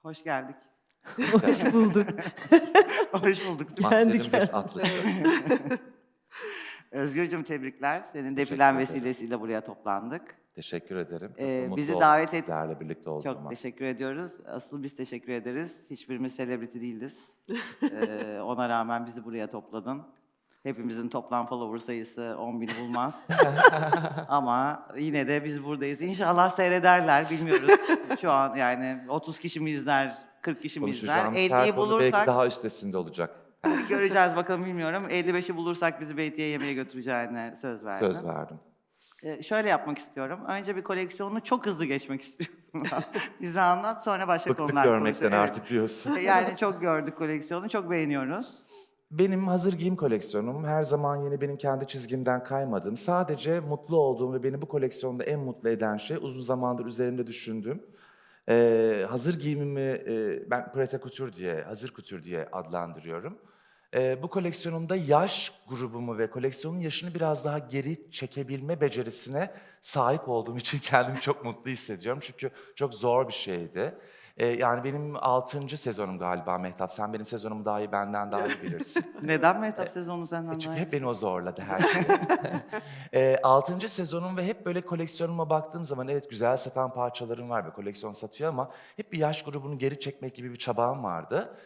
Hoş geldik. Hoş bulduk. Hoş bulduk. Kendi Mahşerin bir atlısı. Özgürcüğüm tebrikler. Senin Teşekkür defilen ederim. vesilesiyle buraya toplandık. Teşekkür ederim. Çok Bizi da mutlu oldum davet et- sizlerle birlikte olduğuma. Çok teşekkür ediyoruz. Asıl biz teşekkür ederiz. Hiçbirimiz selebriti değiliz. Ona rağmen bizi buraya topladın. Hepimizin toplam follower sayısı 10.000'i bulmaz. Ama yine de biz buradayız. İnşallah seyrederler, bilmiyoruz. Şu an yani 30 kişi mi izler, 40 kişi mi izler? Konuşacağımız her 50'yi konu belki bulursak daha üstesinde olacak. göreceğiz bakalım, bilmiyorum. 55'i bulursak bizi Beyti'ye yemeğe götüreceğine söz verdim. Söz verdim. Şöyle yapmak istiyorum. Önce bir koleksiyonunu çok hızlı geçmek istiyorum. Bize anlat, sonra başka Bıktık konular görmekten konuşalım. artık diyorsun. Yani çok gördük koleksiyonu, çok beğeniyoruz. Benim hazır giyim koleksiyonum her zaman yine benim kendi çizgimden kaymadım. Sadece mutlu olduğum ve beni bu koleksiyonda en mutlu eden şey uzun zamandır üzerinde düşündüğüm hazır giyimimi ben prêt à couture diye, hazır couture diye adlandırıyorum. Bu koleksiyonumda yaş grubumu ve koleksiyonun yaşını biraz daha geri çekebilme becerisine sahip olduğum için kendimi çok mutlu hissediyorum. Çünkü çok zor bir şeydi. Yani benim 6. sezonum galiba Mehtap. Sen benim sezonumu daha iyi, benden daha iyi bilirsin. Neden Mehtap sezonu senden Çünkü daha hep iyi? beni o zorladı her şey. 6. sezonum ve hep böyle koleksiyonuma baktığım zaman evet güzel satan parçalarım var ve koleksiyon satıyor ama hep bir yaş grubunu geri çekmek gibi bir çabam vardı.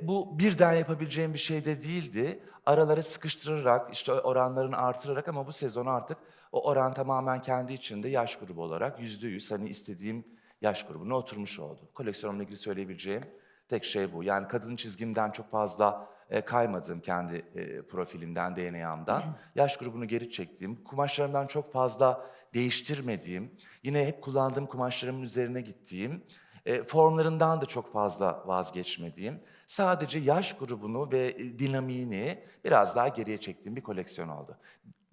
Bu birden yapabileceğim bir şey de değildi. Araları sıkıştırarak, işte oranlarını artırarak ama bu sezon artık o oran tamamen kendi içinde yaş grubu olarak %100 hani istediğim yaş grubuna oturmuş oldu. Koleksiyonumla ilgili söyleyebileceğim tek şey bu. Yani kadın çizgimden çok fazla kaymadığım kendi profilimden, DNA'mdan, yaş grubunu geri çektiğim, kumaşlarımdan çok fazla değiştirmediğim, yine hep kullandığım kumaşlarımın üzerine gittiğim, formlarından da çok fazla vazgeçmediğim, sadece yaş grubunu ve dinamiğini biraz daha geriye çektiğim bir koleksiyon oldu.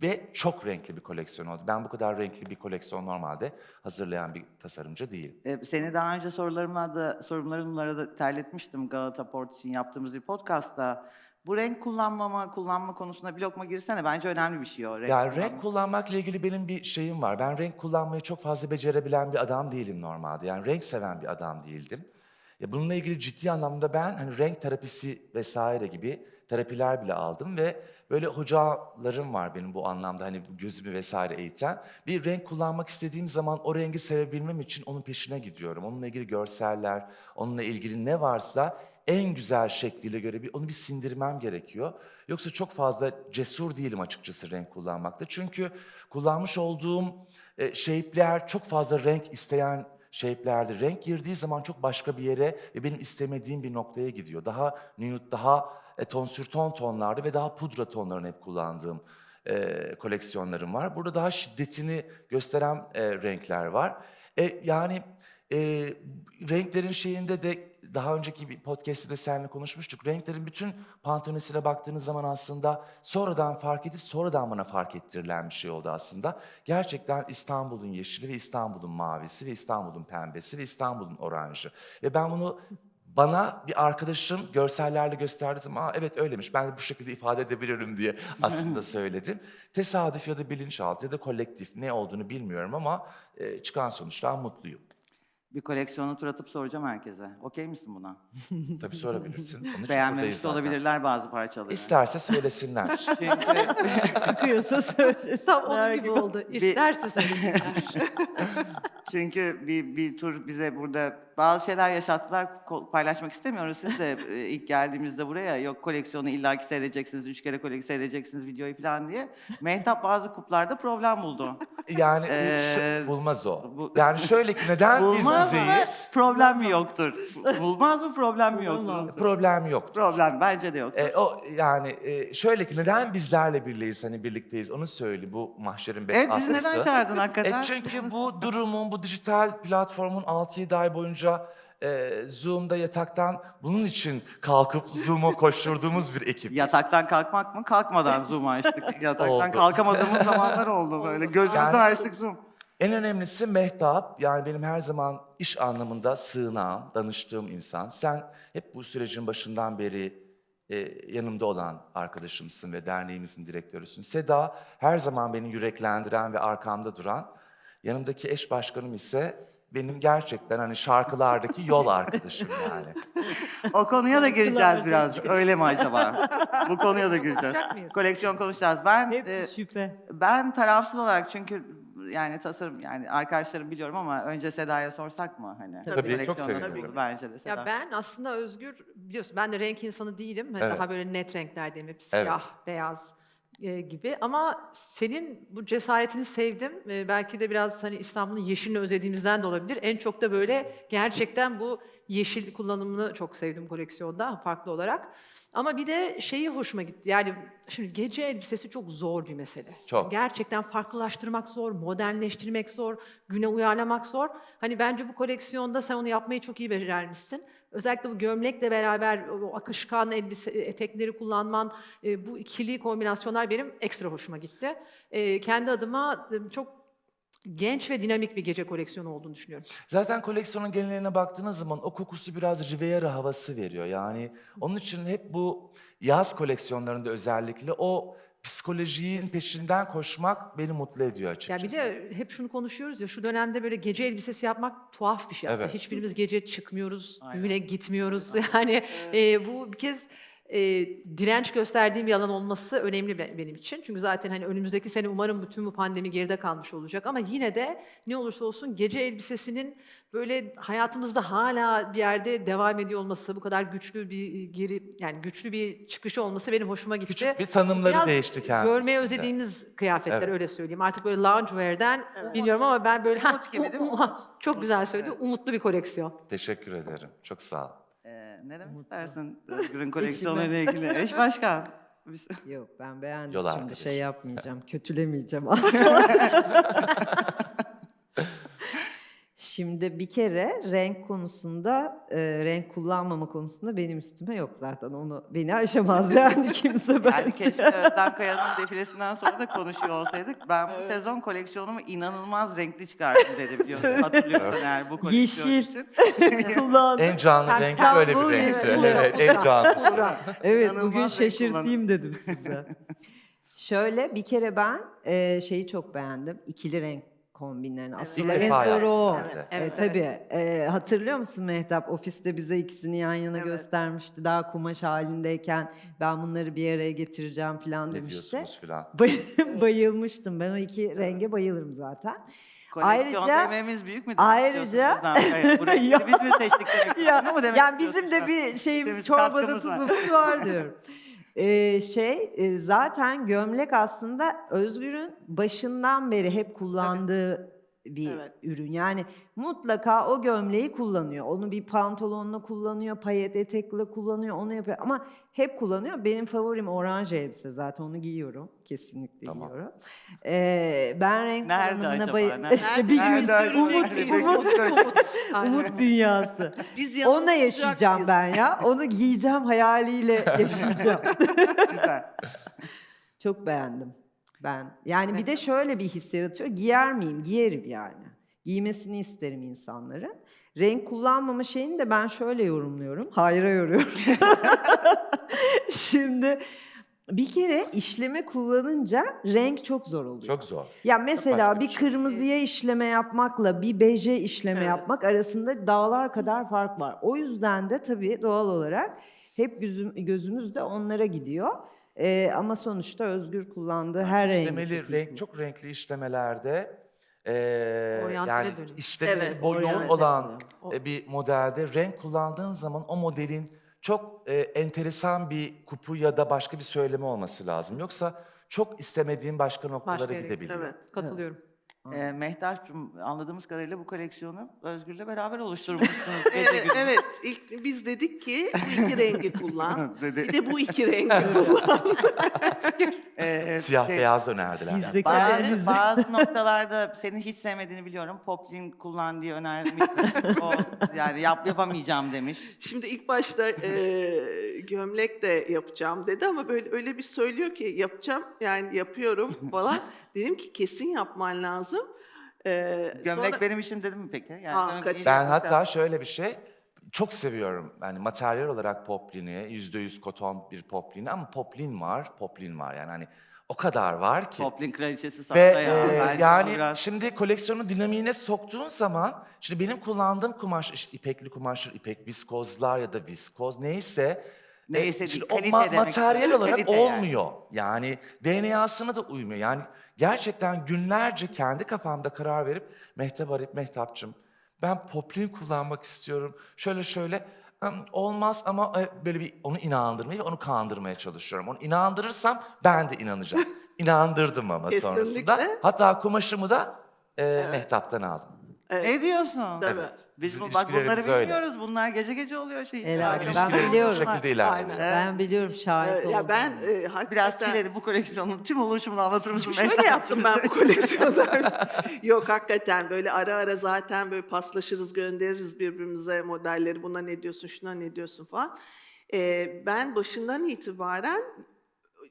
Ve çok renkli bir koleksiyon oldu. Ben bu kadar renkli bir koleksiyon normalde hazırlayan bir tasarımcı değilim. Seni daha önce sorumlarımla da terletmiştim Galata Port için yaptığımız bir podcastta. Bu renk kullanma konusunda bir lokma girsene. Bence önemli bir şey o. Yani renk kullanmakla ilgili benim bir şeyim var. Ben renk kullanmayı çok fazla becerebilen bir adam değilim normalde. Yani renk seven bir adam değildim. Bununla ilgili ciddi anlamda ben hani renk terapisi vesaire gibi terapiler bile aldım ve böyle hocalarım var benim bu anlamda hani bu gözümü vesaire eğiten. Bir renk kullanmak istediğim zaman o rengi sevebilmem için onun peşine gidiyorum. Onunla ilgili görseller, onunla ilgili ne varsa en güzel şekliyle göre onu bir sindirmem gerekiyor. Yoksa çok fazla cesur değilim açıkçası renk kullanmakta. Çünkü kullanmış olduğum shape'ler çok fazla renk isteyen shape'lerdir. Renk girdiği zaman çok başka bir yere ve benim istemediğim bir noktaya gidiyor. Daha nude, daha tonsür tonlarda ve daha pudra tonlarını hep kullandığım koleksiyonlarım var. Burada daha şiddetini gösteren renkler var. Yani renklerin şeyinde de daha önceki bir podcast'te de seninle konuşmuştuk. Renklerin bütün pantonesine baktığınız zaman aslında sonradan fark edip sonradan bana fark ettirilen bir şey oldu aslında. Gerçekten İstanbul'un yeşili ve İstanbul'un mavisi ve İstanbul'un pembesi ve İstanbul'un oranjı. Ve ben bunu bana bir arkadaşım görsellerle gösterdi. Evet öyleymiş, ben de bu şekilde ifade edebilirim diye aslında söyledim. Tesadüf ya da bilinçaltı ya da kolektif ne olduğunu bilmiyorum ama çıkan sonuçtan mutluyum. Bir koleksiyonu tur atıp soracağım herkese. Okey misin buna? Tabii sorabilirsin. Onun için buradayız Beğenmemiş de zaten. olabilirler bazı parçaları. İsterse söylesinler. Çünkü Sıkıyorsa söylesin. Tam onun gibi oldu. İsterse söylesinler. Çünkü bir tur bize burada bazı şeyler yaşattılar, paylaşmak istemiyoruz. Siz de ilk geldiğimizde buraya yok koleksiyonu illaki seyredeceksiniz, 3 kere koleksiyon seyredeceksiniz videoyu falan diye. Mehtap bazı kuplarda problem buldu. Yani bulmaz o. Yani şöyle ki neden biz Bulmaz mı? bizeyiz? Problem mi yoktur? Bulmaz mı, problem mi yoktur? Bulamaz. Problem yok. Problem bence de yoktur. Şöyle ki neden bizlerle birlikteyiz, hani birlikteyiz onu söyle bu mahşerin Evet, bizi atlısı. neden çağırdın hakikaten? Çünkü bu durumun, bu dijital platformun 6-7 ay boyunca Zoom'da yataktan bunun için kalkıp Zoom'a koşturduğumuz bir ekibiz. Yataktan kalkmak mı? Kalkmadan Zoom açtık. Yataktan Oldu. kalkamadığımız zamanlar oldu böyle. Gözümüzü Yani- açtık Zoom. En önemlisi Mehtap, yani benim her zaman iş anlamında sığınağım, danıştığım insan. Sen hep bu sürecin başından beri yanımda olan arkadaşımsın ve derneğimizin direktörüsün. Seda her zaman beni yüreklendiren ve arkamda duran. Yanımdaki eş başkanım ise benim gerçekten hani şarkılardaki yol arkadaşım yani. O konuya da gireceğiz birazcık. Öyle mi acaba? Bu konuya da gireceğiz. Konuşacak mıyız? Koleksiyon konuşacağız. Ben Hep şüphe. ben tarafsız olarak çünkü yani tasarım yani arkadaşlarım biliyorum ama önce Seda'ya sorsak mı hani? Tabii, çok Koleksiyon nasıl sevinirim. olur? Bence de Seda. Ya ben aslında Özgür, biliyorsun ben de renk insanı değilim. Hani Evet. daha böyle net renklerdeyim. Hep Evet. siyah, beyaz gibi. Ama senin bu cesaretini sevdim. Belki de biraz hani İstanbul'un yeşilini özlediğimizden de olabilir. En çok da böyle gerçekten bu yeşil kullanımını çok sevdim koleksiyonda farklı olarak. Ama bir de şeyi hoşuma gitti. Yani şimdi gece elbisesi çok zor bir mesele. Çok. Gerçekten farklılaştırmak zor, modernleştirmek zor, güne uyarlamak zor. Hani bence bu koleksiyonda sen onu yapmayı çok iyi becermişsin. Özellikle bu gömlekle beraber o akışkan elbise, etekleri kullanman, bu ikili kombinasyonlar benim ekstra hoşuma gitti. Kendi adıma çok genç ve dinamik bir gece koleksiyonu olduğunu düşünüyorum. Zaten koleksiyonun geneline baktığınız zaman o kokusu biraz Riviera havası veriyor. Yani onun için hep bu yaz koleksiyonlarında özellikle o psikolojinin peşinden koşmak beni mutlu ediyor Ya açıkçası. bir de hep şunu konuşuyoruz ya, şu dönemde böyle gece elbisesi yapmak tuhaf bir şey aslında. Evet. Hiçbirimiz gece çıkmıyoruz, Aynen. düğüne gitmiyoruz. Yani bu bir kez direnç gösterdiğim bir alan olması önemli benim için. Çünkü zaten hani önümüzdeki sene umarım bütün bu pandemi geride kalmış olacak. Ama yine de ne olursa olsun gece elbisesinin böyle hayatımızda hala bir yerde devam ediyor olması, bu kadar güçlü bir yani güçlü bir çıkışı olması benim hoşuma gitti. Küçük bir tanımları Biraz değişti kendi görmeye içinde. özlediğimiz kıyafetler, Evet. öyle söyleyeyim. Artık böyle loungewear'den bilmiyorum ama ben böyle Umut gibi değil mi? Umut. çok güzel söyledi. Evet. Umutlu bir koleksiyon. Teşekkür ederim. Çok sağ ol. Ne demek istersin Özgür'ün koleksiyonuyla ilgili? Eş başkan. Yok ben beğendim. Yol Şimdi arkadaşı. şey yapmayacağım. Kötülemeyeceğim asla. Şimdi bir kere renk konusunda, renk kullanmama konusunda benim üstüme yok zaten. Onu beni aşamaz yani kimse Yani bence. keşke Özden Kaya'nın defilesinden sonra da konuşuyor olsaydık. Ben bu sezon koleksiyonumu inanılmaz renkli çıkarttım dedi biliyorsun. Hatırlıyorsun eğer bu koleksiyon Yeşil. için. Kullandım. En canlı Sen rengi böyle bir İstanbul renkti. yeşili. Evet, en canlısı. Evet İnanılmaz bugün renk şaşırtayım dedim size. Şöyle bir kere ben şeyi çok beğendim. İkili renk kombinlerini. Aslında İlk en defa zoru o. yaptım ben de. Evet, Tabii. Hatırlıyor musun Mehtap? Ofiste bize ikisini yan yana Evet. göstermişti. Daha kumaş halindeyken ben bunları bir araya getireceğim falan Ne demişti. diyorsunuz filan. Bayılmıştım. Ben o iki renge bayılırım zaten. Koleksiyon Ayrıca- dememiz büyük mü? ayrıca- Özden Kaya? Bu renkleri biz mi seçtik demek istiyorsun ama demek Yani istiyorsun bizim de sen. bir şeyimiz Bizim çorbada katkımız var. tuzumuz var diyorum. Zaten gömlek aslında Özgür'ün başından beri hep kullandığı bir Evet. ürün. Yani mutlaka o gömleği kullanıyor. Onu bir pantolonla kullanıyor, payet etekle kullanıyor, onu yapıyor. Ama hep kullanıyor. Benim favorim oranj elbise zaten onu giyiyorum. Kesinlikle Tamam. giyiyorum. Ben renk Nerede kullanımına acaba? bayılıyorum. Nerede? İşte bir Nerede? umut dünyası. Biz yanında Onunla olacak yaşayacağım mıyız? ben ya. Onu giyeceğim hayaliyle yaşayacağım. Güzel. Çok beğendim ben. Yani bir de şöyle bir his yaratıyor. Giyer miyim? Giyerim yani. Giymesini isterim insanların. Renk kullanmama şeyini de ben şöyle yorumluyorum. Hayra yoruyorum. Şimdi bir kere işleme kullanınca renk çok zor oluyor. Çok zor. Ya mesela başka bir bir şey. kırmızıya işleme yapmakla bir beje işleme Evet. yapmak arasında dağlar kadar fark var. O yüzden de tabii doğal olarak hep gözümüz de onlara gidiyor. Ama sonuçta Özgür kullandığı her renk İşlemeli renk, çok renkli işlemelerde Oryantale yani dönüyor. işlemesi Evet, yoğun oryantale olan dönüyor. bir modelde renk kullandığın zaman o modelin çok enteresan bir kupu ya da başka bir söylemi olması lazım. Yoksa çok istemediğin başka noktalara Başka yere gidebiliyor. Evet. Katılıyorum. Mehtap'cığım anladığımız kadarıyla bu koleksiyonu Özgür'le beraber oluşturmuşsunuz gece gündüz. Evet, ilk biz dedik ki bu iki rengi kullan. Dedi. Bir de bu iki rengi kullan. Siyah şey, beyaz önerdiler. Biz de Bazı, kalemizle. bazı noktalarda seni hiç sevmediğini biliyorum. Poplin kullan diye önermişsin. O yani yapamayacağım demiş. Şimdi ilk başta gömlek de yapacağım dedi ama böyle öyle bir söylüyor ki yapacağım yani yapıyorum falan. Dedim ki kesin yapman lazım. Gömlek Sonra- benim işim dedim mi peki? Yani Hakikaten. Ben hatta şöyle bir şey çok seviyorum. Yani materyal olarak poplini, %100 koton bir poplini ama poplin var yani hani O kadar var ki. Poplin kraliçesi Ve Santa ya. Bence yani bu biraz- şimdi koleksiyonun dinamiğine soktuğun zaman, şimdi benim kullandığım kumaş, işte ipekli kumaşlar, ipek viskozlar ya da viskoz neyse, Neyse değil, şimdi o kalite demek materyal istiyorum. olarak Kalite yani. olmuyor. Yani DNA'sına da uymuyor. Yani gerçekten günlerce kendi kafamda karar verip Mehtap arayıp Mehtapçım ben poplin kullanmak istiyorum. Şöyle şöyle olmaz ama böyle bir onu inandırmaya, onu kandırmaya çalışıyorum. Onu inandırırsam ben de inanacağım. İnandırdım ama sonrasında. Kesinlikle. Hatta kumaşımı da Mehtap'tan aldım. Ne diyorsun? Tabii. Evet. Biz Bizim bak bunları ilişkilerimiz öyle. bilmiyoruz. Bunlar gece gece oluyor şey. Helal. Çok Ben güzel. biliyorum. Bu şekilde ilerliyor. Ben biliyorum, şahit oldum. Ya ben Biraz hakikaten çileli bu koleksiyonun tüm oluşumunu anlatır mısın? şöyle yaptım ben bu koleksiyonda. Yok hakikaten böyle ara ara zaten böyle paslaşırız, göndeririz birbirimize modelleri. Buna ne diyorsun, şuna ne diyorsun falan. Ben başından itibaren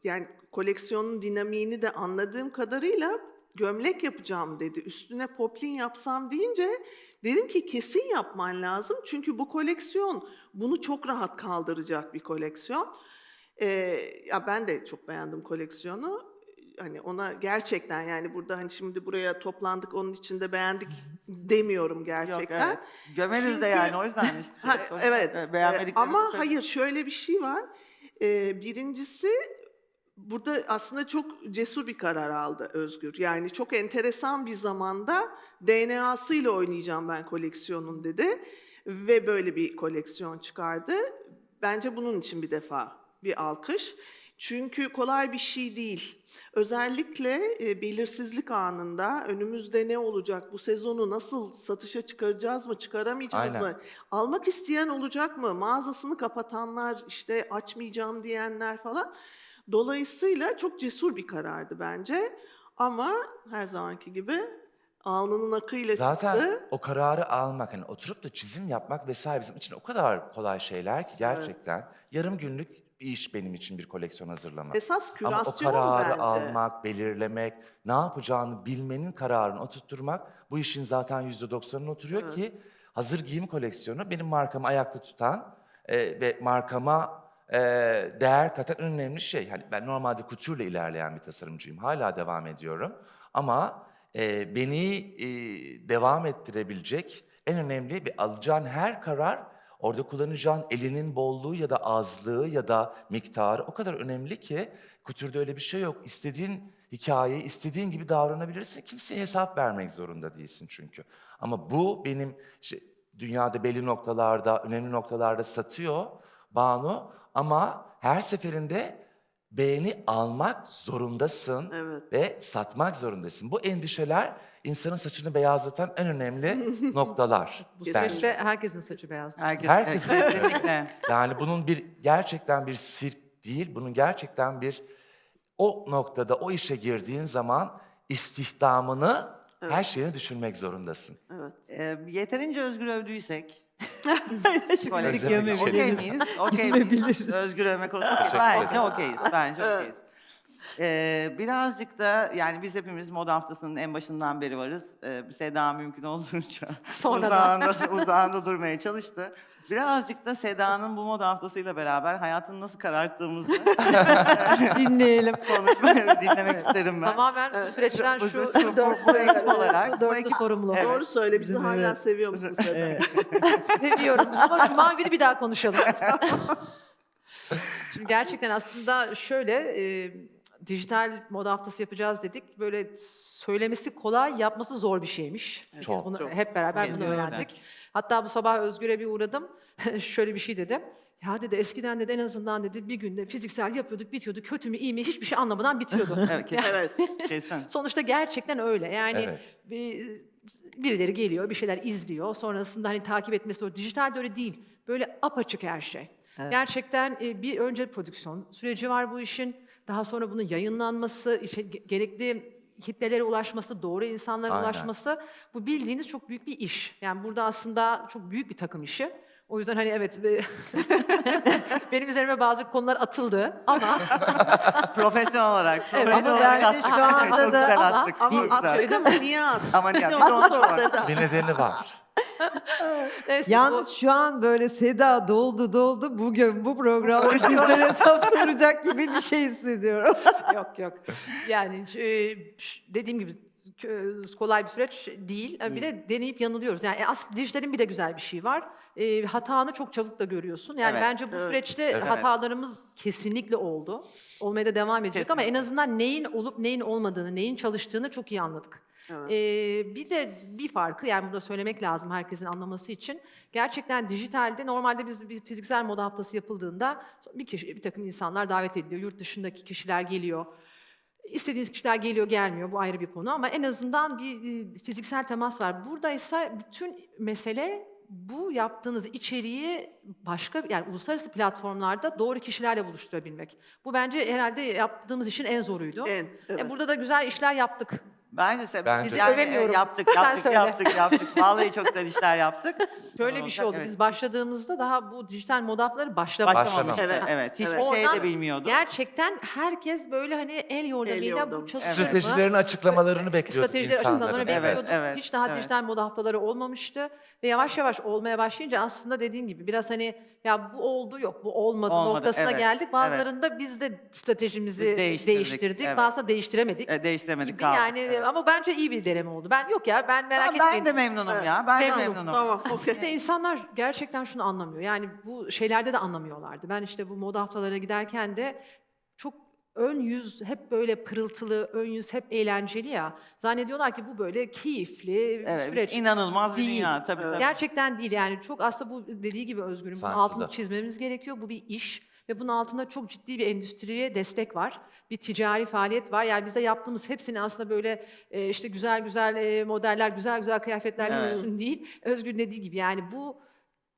yani koleksiyonun dinamiğini de anladığım kadarıyla gömlek yapacağım dedi. Üstüne poplin yapsam deyince dedim ki kesin yapman lazım. Çünkü bu koleksiyon bunu çok rahat kaldıracak bir koleksiyon. Ya ben de çok beğendim koleksiyonu. Hani ona gerçekten yani burada hani şimdi buraya toplandık onun için de beğendik demiyorum Yok gerçekten. evet. Gömeniz de Çünkü- yani o yüzden işte. Ha, evet. Beğenmediklerimizi Ama söyle- hayır şöyle bir şey var. Birincisi burada aslında çok cesur bir karar aldı Özgür. Yani çok enteresan bir zamanda DNA'sıyla oynayacağım ben koleksiyonun dedi. Ve böyle bir koleksiyon çıkardı. Bence bunun için bir defa bir alkış. Çünkü kolay bir şey değil. Özellikle belirsizlik anında önümüzde ne olacak, bu sezonu nasıl satışa çıkaracağız mı, çıkaramayacağız Aynen. mı? Almak isteyen olacak mı? Mağazasını kapatanlar, işte açmayacağım diyenler falan. Dolayısıyla çok cesur bir karardı bence. Ama her zamanki gibi alnının akıyla Zaten çıktı. o kararı almak, hani oturup da çizim yapmak vesaire bizim için o kadar kolay şeyler ki gerçekten. Yarım günlük bir iş benim için bir koleksiyon hazırlamak. Esas Ama o kürasyon kararı bence. almak, belirlemek, ne yapacağını bilmenin kararını oturtturmak bu işin zaten %90'ına oturuyor ki hazır giyim koleksiyonu benim markamı ayakta tutan ve markama değer katan en önemli şey. Hani ben normalde couture'la ilerleyen bir tasarımcıyım. Hala devam ediyorum. Ama beni devam ettirebilecek en önemli bir alacağın her karar orada kullanacağın elinin bolluğu ya da azlığı ya da miktarı o kadar önemli ki couture'da öyle bir şey yok. İstediğin hikayeyi istediğin gibi davranabilirsin. Kimseye hesap vermek zorunda değilsin çünkü. Ama bu benim işte, dünyada belli noktalarda, önemli noktalarda satıyor Banu ama her seferinde beğeni almak zorundasın Evet. ve satmak zorundasın. Bu endişeler insanın saçını beyazlatan en önemli noktalar. Bu bence. süreçte herkesin saçı beyaz. Herkes kesinlikle. Yani bunun gerçekten bir sirk değil, bunun gerçekten o noktada o işe girdiğin zaman istihdamını, her şeyini düşünmek zorundasın. Yeterince Özgür övdüysek. Özlemek Okey geçelim. miyiz? Okey miyiz? Özgür övmek konusunda bence ederim. okeyiz. Bence okeyiz. Birazcık da yani biz hepimiz Moda Haftası'nın en başından beri varız. Seda mümkün olduğunca Sonradan. uzağında durmaya çalıştı. Birazcık da Seda'nın bu Moda Haftası'yla beraber hayatını nasıl kararttığımızı Dinleyelim. dinlemek isterim ben. Tamamen bu süreçten Bu- şu bu- bu ekip olarak, bu dörtlü ekip- sorumlu. Evet. Doğru söyle, bizi Bizim hala evet. seviyor musun Seda? Seviyorum ama Cuma günü bir daha konuşalım. Şimdi gerçekten aslında şöyle dijital moda haftası yapacağız dedik. Böyle söylemesi kolay, yapması zor bir şeymiş. Biz Çok. bunu Çok. hep beraber bunu Kesinlikle. öğrendik. Hatta bu sabah Özgür'e bir uğradım. Şöyle bir şey dedim. Ya dedi eskiden dedi en azından dedi bir günde fiziksel yapıyorduk, bitiyordu. Kötü mü iyi mi hiçbir şey anlamadan bitiyordu. Evet, kesin. Evet. Kesin. Sonuçta gerçekten öyle. Yani Evet. birileri geliyor, bir şeyler izliyor. Sonrasında hani takip etmesi o. Dijitalde öyle değil. Böyle apaçık her şey. Evet. Gerçekten bir önce prodüksiyon süreci var bu işin. Daha sonra bunun yayınlanması, işte gerekli kitlelere ulaşması, doğru insanlara Aynen. ulaşması. Bu bildiğiniz çok büyük bir iş. Yani burada aslında çok büyük bir takım işi. O yüzden hani evet benim üzerime bazı konular atıldı ama Profesyonel olarak. Evet, profesyonel ama olarak bence attık. şu anda Çok da- güzel ama- attık. Ama çok güzel. attık ama niye attık? Ama niye? Bir Bir de onu onu sor. sor Seda. Bir nedeni var. Neyse, Yalnız şu an böyle Seda doldu bugün bu programda bizden hesap soracak gibi bir şey hissediyorum. yok yok. Yani dediğim gibi kolay bir süreç değil. Bir de deneyip yanılıyoruz. Yani aslında dijitalin bir de güzel bir şey var. Hatanı çok çabuk da görüyorsun. Yani Evet, bence bu süreçte evet. hatalarımız kesinlikle oldu. Olmaya da devam edecek ama en Kesinlikle. azından neyin olup neyin olmadığını, neyin çalıştığını çok iyi anladık. Evet. Bir de bir farkı, yani bunu da söylemek lazım herkesin anlaması için. Gerçekten dijitalde normalde biz bir fiziksel moda haftası yapıldığında bir takım insanlar davet ediliyor. Yurt dışındaki kişiler geliyor. İstediğiniz kişiler geliyor, gelmiyor. Bu ayrı bir konu ama en azından bir fiziksel temas var. Burada ise bütün mesele bu yaptığınız içeriği başka, yani uluslararası platformlarda doğru kişilerle buluşturabilmek. Bu bence herhalde yaptığımız işin en zoruydu. Evet. Burada da güzel işler yaptık. Bence Bence biz de. yani Övemiyorum. yaptık. Sen söyle. Vallahi çok güzel işler yaptık. Şöyle bir şey oldu. Evet. Biz başladığımızda daha bu dijital moda haftaları Başlamamıştı. Evet. Evet. Hiçbir Evet. şey de Oradan bilmiyordu. Gerçekten herkes böyle hani el yordamıyla yordamı. bu çalışma. Stratejilerin açıklamalarını bekliyorduk Stratejiler insanların. açıklamalarını Evet, bekliyorduk. evet, Hiç daha evet. dijital moda haftaları olmamıştı. Ve yavaş yavaş olmaya başlayınca aslında dediğim gibi biraz hani ya bu oldu yok bu olmadı, Olmadı, noktasına evet, geldik. Bazılarında biz de stratejimizi değiştirdik. evet. Bazılarında değiştiremedik. Değiştiremedik. Gibi kaldık. yani Evet. ama bence iyi bir deneme oldu. Ben yok ya ben merak Tamam, etmeyin. ben de memnunum Evet. ya. Ben de Memnunum. memnunum. Tamam, Bir okey. de insanlar gerçekten şunu anlamıyor. Yani bu şeylerde de anlamıyorlardı. Ben işte bu moda haftalarına giderken de çok ön yüz hep böyle pırıltılı, ön yüz hep eğlenceli ya. Zannediyorlar ki bu böyle keyifli bir Evet, süreç. inanılmaz bir Değil. dünya tabii tabii. Gerçekten değil yani çok aslında bu dediği gibi Özgür'ün bunun Sanki altını de. çizmemiz gerekiyor. Bu bir iş ve bunun altında çok ciddi bir endüstriye destek var. Bir ticari faaliyet var. Yani bizde yaptığımız hepsini aslında böyle işte güzel güzel modeller, güzel güzel kıyafetlerle Evet. yürüsün değil. Özgür dediği gibi yani bu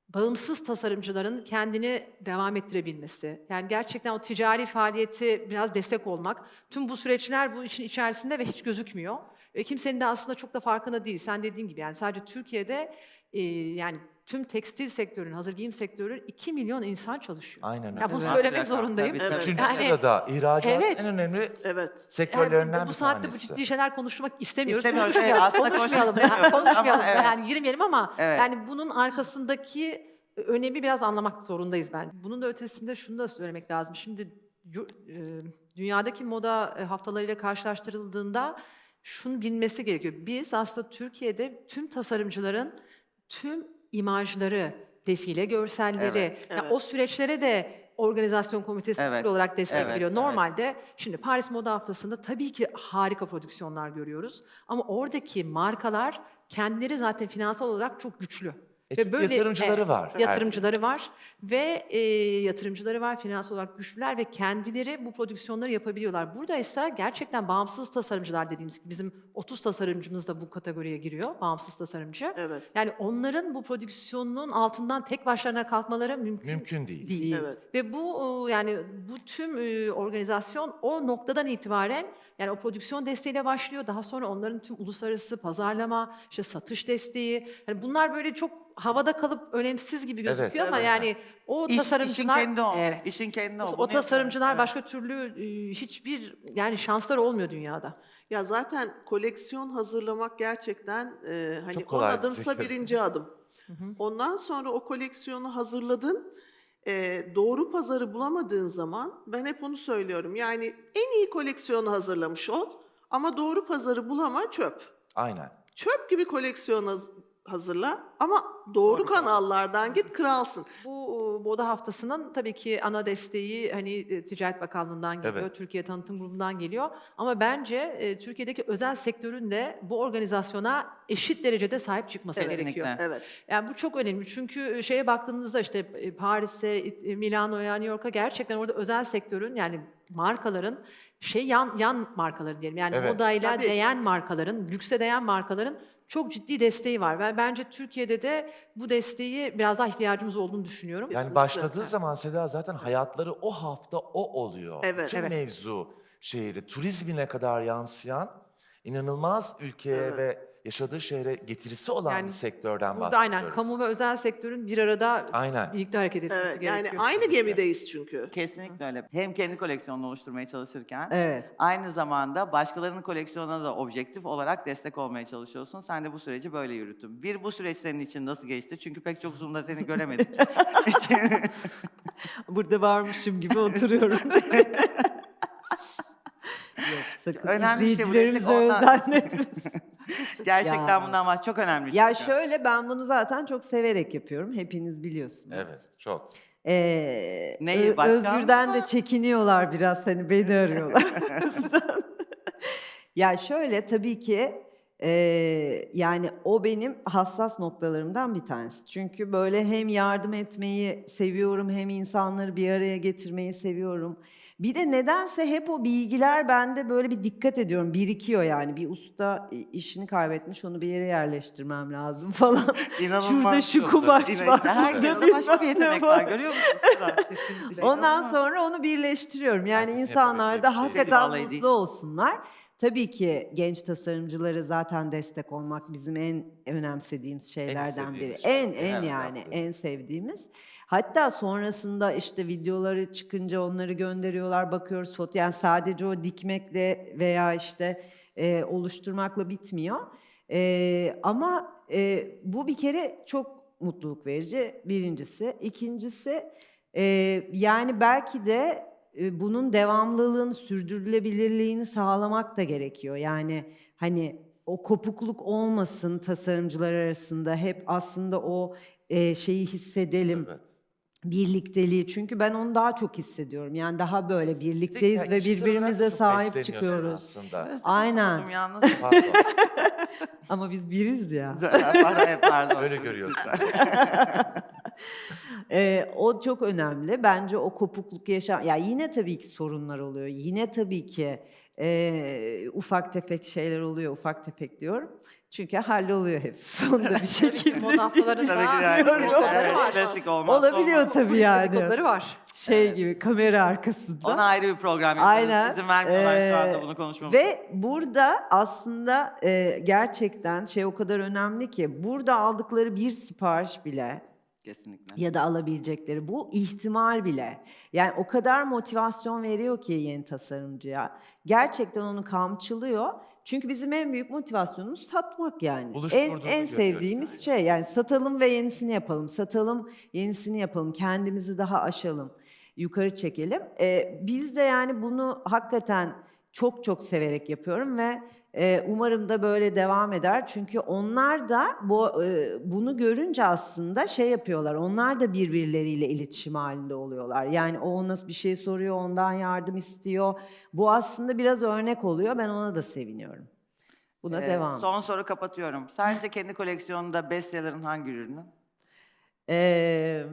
bağımsız tasarımcıların kendini devam ettirebilmesi. Yani gerçekten o ticari faaliyeti biraz destek olmak. Tüm bu süreçler bu işin içerisinde ve hiç gözükmüyor. Ve kimsenin de aslında çok da farkında değil. Sen dediğin gibi yani sadece Türkiye'de yani tüm tekstil sektörünün, hazır giyim sektörünün 2 milyon insan çalışıyor. Aynen öyle. Ya bunu Evet. söylemek Tabii, zorundayım. tabii, tabii. Üçüncü Yani- sırada ihracatın Evet. en önemli Evet. sektörlerinden Yani bu bir saatte bu tanesi. ciddi şeyler konuşmak istemiyoruz. İstemiyoruz, Konuşmayalım, evet, aslında konuşmayalım. konuşmak Yani, istemiyoruz. konuşmayalım. Ama evet. Yani girmeyelim ama Evet. yani bunun arkasındaki önemi biraz anlamak zorundayız bence. Bunun da ötesinde şunu da söylemek lazım. Şimdi dünyadaki moda haftalarıyla karşılaştırıldığında şunu bilmesi gerekiyor. Biz aslında Türkiye'de tüm tasarımcıların tüm imajları, defile görselleri, Evet, yani evet. o süreçlere de organizasyon komitesi Evet, olarak destek evet, veriyor. evet. Normalde şimdi Paris Moda Haftası'nda tabii ki harika prodüksiyonlar görüyoruz. Ama oradaki markalar kendileri zaten finansal olarak çok güçlü. Çünkü yatırımcıları var. Yatırımcıları var ve yatırımcıları var, finansal olarak güçlüler ve kendileri bu prodüksiyonları yapabiliyorlar. Burada ise gerçekten bağımsız tasarımcılar dediğimiz gibi bizim 30 tasarımcımız da bu kategoriye giriyor, bağımsız tasarımcı. Evet. Yani onların bu prodüksiyonun altından tek başlarına kalkmaları Mümkün değil. değil. Evet. Ve bu yani bu tüm organizasyon o noktadan itibaren yani o prodüksiyon desteğiyle başlıyor. Daha sonra onların tüm uluslararası pazarlama, işte satış desteği. Yani bunlar böyle çok havada kalıp önemsiz gibi Evet, gözüküyor ama evet. yani o İşin tasarımcılar kendi o. evet. İşin kendi o. O Bunu tasarımcılar yapıyorlar. başka türlü hiçbir yani şansları olmuyor dünyada. Ya zaten koleksiyon hazırlamak gerçekten hani Çok on kolay bir adımsa zikir. birinci adım. Ondan sonra o koleksiyonu hazırladın. Doğru pazarı bulamadığın zaman ben hep onu söylüyorum. Yani en iyi koleksiyonu hazırlamış ol ama doğru pazarı bulama çöp. Aynen. Çöp gibi koleksiyon hazırla ama doğru kanallardan git kralsın. Bu moda haftasının tabii ki ana desteği hani Ticaret Bakanlığı'ndan geliyor, Evet. Türkiye Tanıtım Grubu'ndan geliyor. Ama bence Türkiye'deki özel sektörün de bu organizasyona eşit derecede sahip çıkması Kesinlikle. gerekiyor. Evet. Yani bu çok önemli çünkü şeye baktığınızda işte Paris'e, Milano'ya, New York'a gerçekten orada özel sektörün yani markaların yan markaları diyelim. Yani Evet. modayla Tabii. değen markaların, lükse değen markaların çok ciddi desteği var. Ve bence Türkiye'de de bu desteği biraz daha ihtiyacımız olduğunu düşünüyorum. Yani başladığı zaman Seda zaten hayatları o hafta o oluyor. Evet. Tüm Evet. mevzu şehri, turizmine kadar yansıyan inanılmaz ülkeye Evet. ve yaşadığı şehre getirisi olan Yani bir sektörden Burada bahsediyoruz. aynen kamu ve özel sektörün bir arada Aynen. birlikte hareket etmesi Evet, gerekiyor. yani aynı gemideyiz çünkü. Kesinlikle öyle. Hem kendi koleksiyonunu oluşturmaya çalışırken Evet. aynı zamanda başkalarının koleksiyonuna da objektif olarak destek olmaya çalışıyorsun. Sen de bu süreci böyle yürüttün. Bu süreç senin için nasıl geçti? Çünkü pek çok Zoom'da seni göremedik. Burada varmışım gibi oturuyorum. Yok, sakın Önemli bir şey bu, izleyicilerimiz destek öyle ondan- zannetmesin. Gerçekten Ya. bundan bahs çok önemli. Ya çünkü. şöyle, ben bunu zaten çok severek yapıyorum. Hepiniz biliyorsunuz. Evet, çok. Neyi, başkan Özgür'den mı? de çekiniyorlar biraz, hani beni arıyorlar. Ya şöyle, tabii ki yani o benim hassas noktalarımdan bir tanesi. Çünkü böyle hem yardım etmeyi seviyorum, hem insanları bir araya getirmeyi seviyorum. Bir de nedense hep o bilgiler bende böyle bir dikkat ediyorum, birikiyor yani. Bir usta işini kaybetmiş, onu bir yere yerleştirmem lazım falan. İnanılmaz. Şurada şu kumaş var. Herkeste burada başka bir bilmem ne yetenek var. Görüyor musunuz? Kesinlikle. Ondan İnanılmaz. sonra onu birleştiriyorum. Yani Herkesin insanlar yapabileceği da bir şey. hakikaten Vallahi mutlu değil. olsunlar. Tabii ki genç tasarımcılara zaten destek olmak bizim en önemsediğimiz şeylerden biri. istediğimiz şey. En Evet, yani yaptığımız. en sevdiğimiz. Hatta sonrasında işte videoları çıkınca onları gönderiyorlar, bakıyoruz foto. Yani sadece o dikmekle veya işte oluşturmakla bitmiyor. Ama bu bir kere çok mutluluk verici, birincisi. İkincisi, yani belki de bunun devamlılığını, sürdürülebilirliğini sağlamak da gerekiyor. Yani hani o kopukluk olmasın tasarımcılar arasında, hep aslında o şeyi hissedelim. Evet. Birlikteliği, çünkü ben onu daha çok hissediyorum. Yani daha böyle birlikteyiz Yani ve kişisel birbirimize olarak çok sahip besleniyorsun çıkıyoruz. Aslında. Aynen. Aynen. Yalnız. Pardon, Ama biz biriz ya. Pardon. öyle görüyorsun. O çok önemli. Bence o kopukluk ya yine tabii ki sorunlar oluyor. Yine tabii ki ufak tefek şeyler oluyor. Ufak tefek diyorum. Çünkü halloluyor hepsi sonunda bir Tabii ki şekilde. moda haftalarında Tabii ki yani. dedikoduları Evet, var. klasik olmaz. Olabiliyor tabii Polis yani. dedikoduları var. Şey gibi, kamera arkasında. Ona ayrı bir program yapıyoruz. Aynen. İzin vermiyorlar şu anda bunu konuşmamıza. Ve burada aslında gerçekten şey o kadar önemli ki, burada aldıkları bir sipariş bile Kesinlikle. ya da alabilecekleri bu ihtimal bile, yani o kadar motivasyon veriyor ki yeni tasarımcıya. Gerçekten onu kamçılıyor. Çünkü bizim en büyük motivasyonumuz satmak yani. Buluşturduğunu En görüyoruz sevdiğimiz yani. şey yani, satalım ve yenisini yapalım. Satalım, yenisini yapalım. Kendimizi daha aşalım. Yukarı çekelim. Biz de yani bunu hakikaten çok çok severek yapıyorum ve umarım da böyle devam eder. Çünkü onlar da bunu görünce aslında şey yapıyorlar. Onlar da birbirleriyle iletişim halinde oluyorlar. Yani o ona bir şey soruyor, ondan yardım istiyor. Bu aslında biraz örnek oluyor. Ben ona da seviniyorum. Buna devam. Son soru kapatıyorum. Sence kendi koleksiyonunda bestseller'ın hangi ürünü? Ee,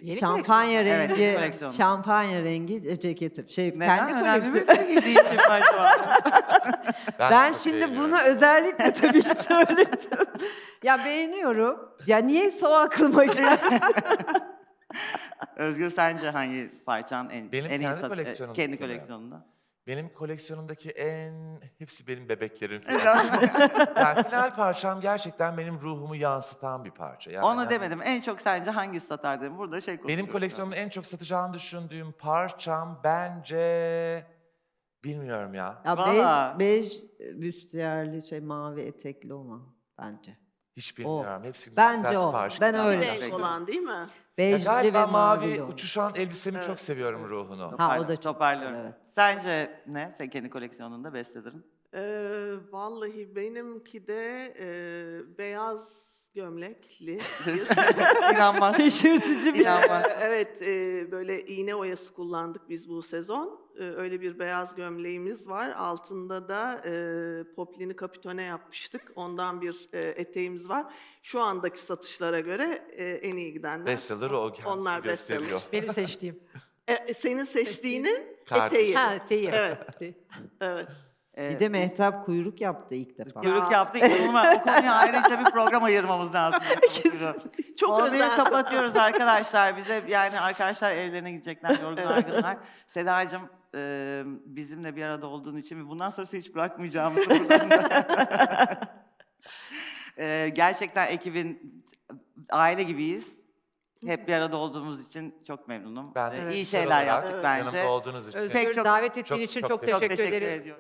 Yeni şampanya koleksiyon. Evet, rengi, yeni koleksiyon. şampanya rengi ceketim. Neden? Kendi Önemli koleksiyonum. bir bilgi değil ben şu an. Ben çok şimdi beğeniyorum. bunu özellikle tabii ki söyledim. Ya beğeniyorum. Ya niyeyse o aklıma geldi. Özgür, sence hangi parçan Benim en iyi kendi sat- koleksiyonumda kendi değil mi? koleksiyonunda? Benim koleksiyonumdaki hepsi benim bebeklerim. Yani final parçam gerçekten benim ruhumu yansıtan bir parça. Yani Onu demedim. En çok sence hangisi satar dedim. Burada şey konuşuyoruz. Benim koleksiyonumun en çok satacağını düşündüğüm parçam bence bilmiyorum ya. Ya Vallahi. bej büstiyerli şey, mavi etekli olan bence. Hiç bilmiyorum. Hepsi Bence güzel o. sipariş Ben gibi. öyle Renk Teşekkür olan değil mi? Ya Bejli galiba ve mavi mavili olan. uçuşan elbisemi çok seviyorum ruhunu. Ha, o da çok toparlıyorum. güzel, evet. Sence ne? Sen kendi koleksiyonunda bestseller'ın? Vallahi benimki de beyaz gömlekli. İnanmaz. Şaşırtıcı bir İnanmaz. Evet, böyle iğne oyası kullandık biz bu sezon. Öyle bir beyaz gömleğimiz var. Altında da poplini kapitone yapmıştık. Ondan bir eteğimiz var. Şu andaki satışlara göre en iyi gidenler. Bestseller o Onlar kendisini gösteriyor. Benim seçtiğim. Senin seçtiğinin Kardeş. eteği. Ha, teyim. Evet. Evet. Bir de Mehtap kuyruk yaptı ilk defa. Kuyruk yaptık. O konuya ayrıca bir program ayırmamız lazım. Çok Konuyu özel. kapatıyoruz arkadaşlar. Bize yani arkadaşlar evlerine gidecekler yorgun argınlar. Sedacığım bizimle bir arada olduğun için ve bundan sonrası hiç bırakmayacağımızı buradan Gerçekten ekibin aile gibiyiz. Hep bir arada olduğumuz için çok memnunum. Ben de iyi kişisel şeyler olarak yaptık bence. yanımda olduğunuz için. Özgür, çok- davet ettiğin çok- için çok çok Çok teşekkür teşekkür ederiz. ediyorum.